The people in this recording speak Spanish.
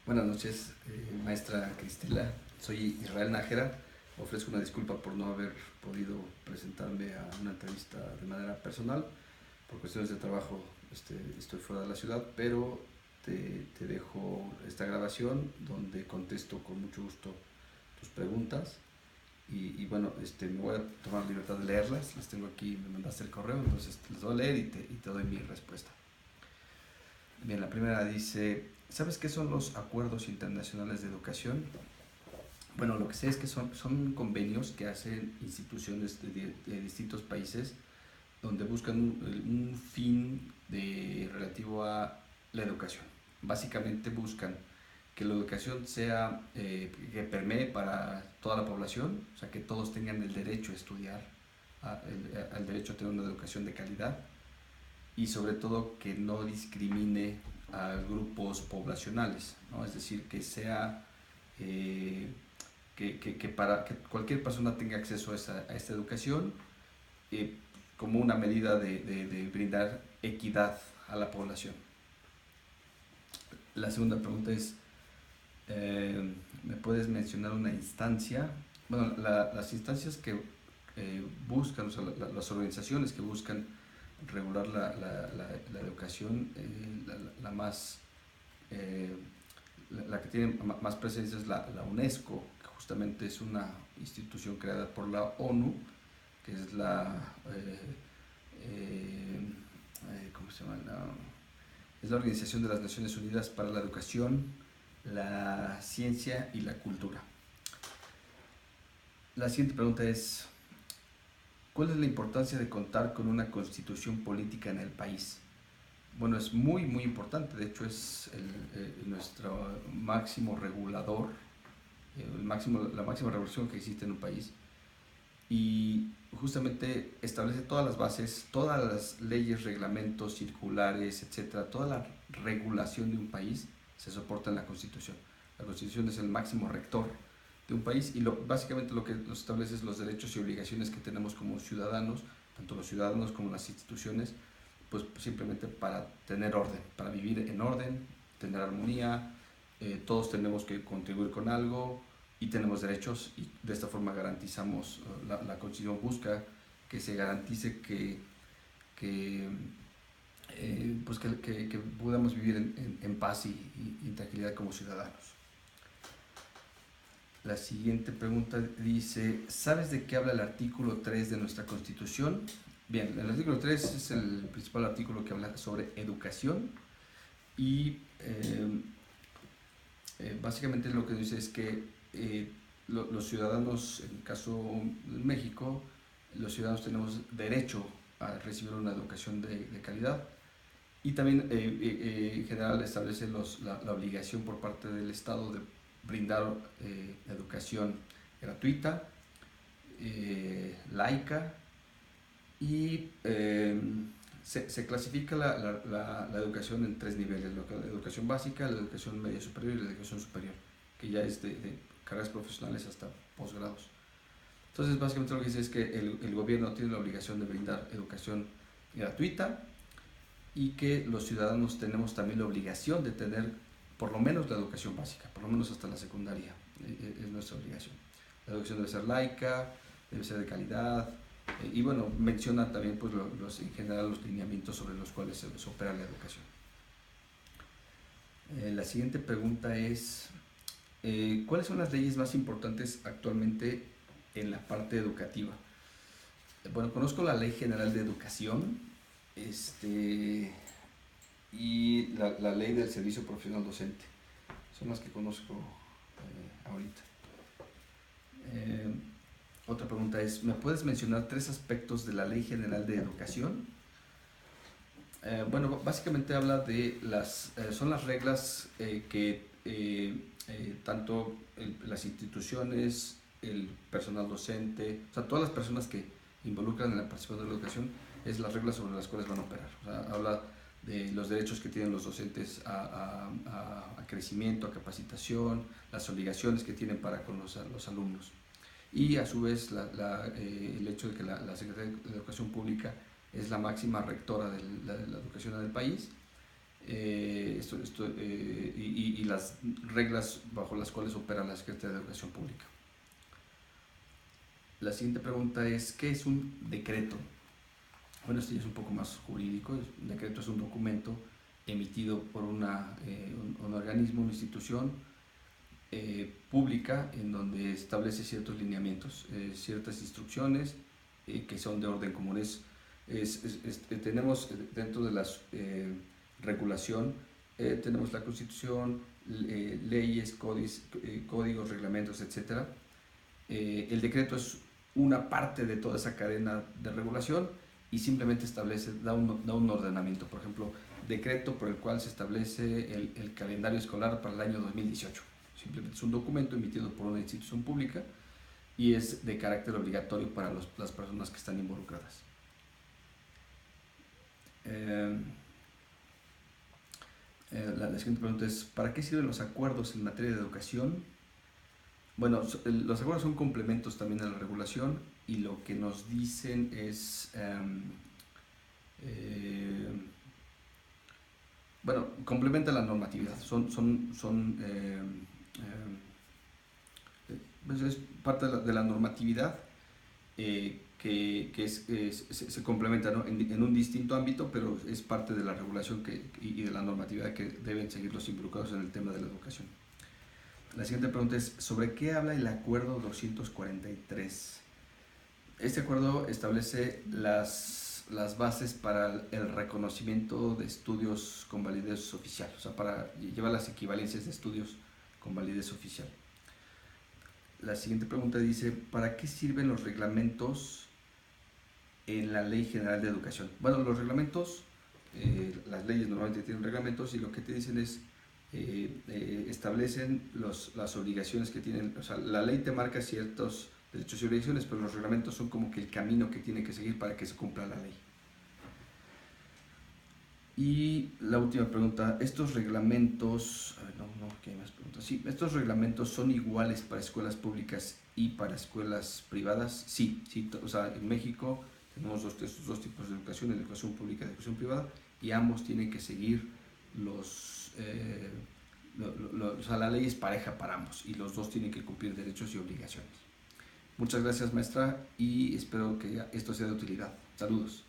Buenas noches, maestra Cristela. Soy Israel Nájera. Ofrezco una disculpa por no haber podido presentarme a una entrevista de manera personal. Por cuestiones de trabajo estoy fuera de la ciudad, pero te dejo esta grabación donde contesto con mucho gusto tus preguntas. Y bueno, me voy a tomar la libertad de leerlas. Las tengo aquí, me mandaste el correo, entonces las voy a leer y te doy mi respuesta. Bien, la primera dice: ¿sabes qué son los acuerdos internacionales de educación? Bueno, lo que sé es que son convenios que hacen instituciones de distintos países donde buscan un fin relativo a la educación. Básicamente buscan que la educación sea, que permee para toda la población, o sea, que todos tengan el derecho a estudiar, el derecho a tener una educación de calidad, y sobre todo que no discrimine a grupos poblacionales, ¿no? Es decir, que sea para que cualquier persona tenga acceso a esta educación, eh, como una medida de brindar equidad a la población. La segunda pregunta es: ¿me puedes mencionar una instancia? Bueno, las instancias que buscan, o sea, las organizaciones que buscan regular la educación, la más eh, la que tiene más presencia es la UNESCO, que justamente es una institución creada por la ONU, que es ¿cómo se llama? Es la Organización de las Naciones Unidas para la Educación, la Ciencia y la Cultura. La siguiente pregunta es: ¿cuál es la importancia de contar con una constitución política en el país? Bueno, es muy importante. De hecho, es nuestro máximo regulador, la máxima regulación que existe en un país, y justamente establece todas las bases, todas las leyes, reglamentos, circulares, etcétera. Toda la regulación de un país se soporta en la Constitución. La Constitución es el máximo rector de un país, y básicamente lo que nos establece es los derechos y obligaciones que tenemos como ciudadanos, tanto los ciudadanos como las instituciones, pues simplemente para tener orden, para vivir en orden, tener armonía. Todos tenemos que contribuir con algo y tenemos derechos, y de esta forma garantizamos, la Constitución busca que se garantice que, que podamos vivir en paz y tranquilidad como ciudadanos. La siguiente pregunta dice: ¿sabes de qué habla el artículo 3 de nuestra Constitución? Bien, el artículo 3 es el principal artículo que habla sobre educación, y básicamente lo que dice es que los ciudadanos, en el caso de México, los ciudadanos tenemos derecho a recibir una educación de calidad, y también en general establece la obligación por parte del Estado de brindar educación gratuita, laica, y se clasifica la educación en tres niveles: la educación básica, la educación media superior y la educación superior, que ya es de carreras profesionales hasta posgrados. Entonces, básicamente lo que dice es que el gobierno tiene la obligación de brindar educación gratuita, y que los ciudadanos tenemos también la obligación de tener por lo menos la educación básica, por lo menos hasta la secundaria, es nuestra obligación. La educación debe ser laica, debe ser de calidad, y bueno, menciona también pues en general los lineamientos sobre los cuales se opera la educación. La siguiente pregunta es: ¿cuáles son las leyes más importantes actualmente en la parte educativa? Bueno, conozco la Ley General de Educación, y la Ley del Servicio Profesional Docente. Son las que conozco ahorita. Otra pregunta es: ¿me puedes mencionar 3 aspectos de la Ley General de Educación? Bueno, básicamente habla de son las reglas que tanto las instituciones, el personal docente, o sea, todas las personas que involucran en la participación de la educación, es las reglas sobre las cuales van a operar. O sea, habla de los derechos que tienen los docentes a crecimiento, a capacitación, las obligaciones que tienen para con los alumnos, y a su vez el hecho de que Secretaría de Educación Pública es la máxima rectora de la educación en el país, y las reglas bajo las cuales opera la Secretaría de Educación Pública. La siguiente pregunta es, ¿qué es un decreto? Bueno, esto ya es un poco más jurídico. Un decreto es un documento emitido por un organismo, una institución pública, en donde establece ciertos lineamientos, ciertas instrucciones que son de orden común. Tenemos dentro de la regulación, tenemos la Constitución, leyes, códigos, reglamentos, etc. El decreto es una parte de toda esa cadena de regulación y simplemente da un ordenamiento. Por ejemplo, decreto por el cual se establece el calendario escolar para el año 2018. Simplemente es un documento emitido por una institución pública y es de carácter obligatorio para las personas que están involucradas. La siguiente pregunta es, ¿para qué sirven los acuerdos en materia de educación? Bueno, los acuerdos son complementos también a la regulación y lo que nos dicen es, bueno, complementa la normatividad, pues es parte de la normatividad que se complementa, ¿no? en un distinto ámbito, pero es parte de la regulación y de la normatividad que deben seguir los involucrados en el tema de la educación. La siguiente pregunta es, ¿sobre qué habla el Acuerdo 243? Este acuerdo establece las bases para el reconocimiento de estudios con validez oficial, o sea, para llevar las equivalencias de estudios con validez oficial. La siguiente pregunta dice, ¿para qué sirven los reglamentos en la Ley General de Educación? Bueno, los reglamentos, las leyes normalmente tienen reglamentos y lo que te dicen es, establecen las obligaciones que tienen, o sea, la ley te marca ciertos derechos y obligaciones, pero los reglamentos son como que el camino que tiene que seguir para que se cumpla la ley. Y la última pregunta, ¿estos reglamentos, ¿qué hay más preguntas? Sí, ¿estos reglamentos son iguales para escuelas públicas y para escuelas privadas? Sí, o sea, en México tenemos estos dos tipos de educación pública y educación privada, y ambos tienen que seguir o sea, la ley es pareja para ambos y los dos tienen que cumplir derechos y obligaciones. Muchas gracias, maestra, y espero que esto sea de utilidad. Saludos.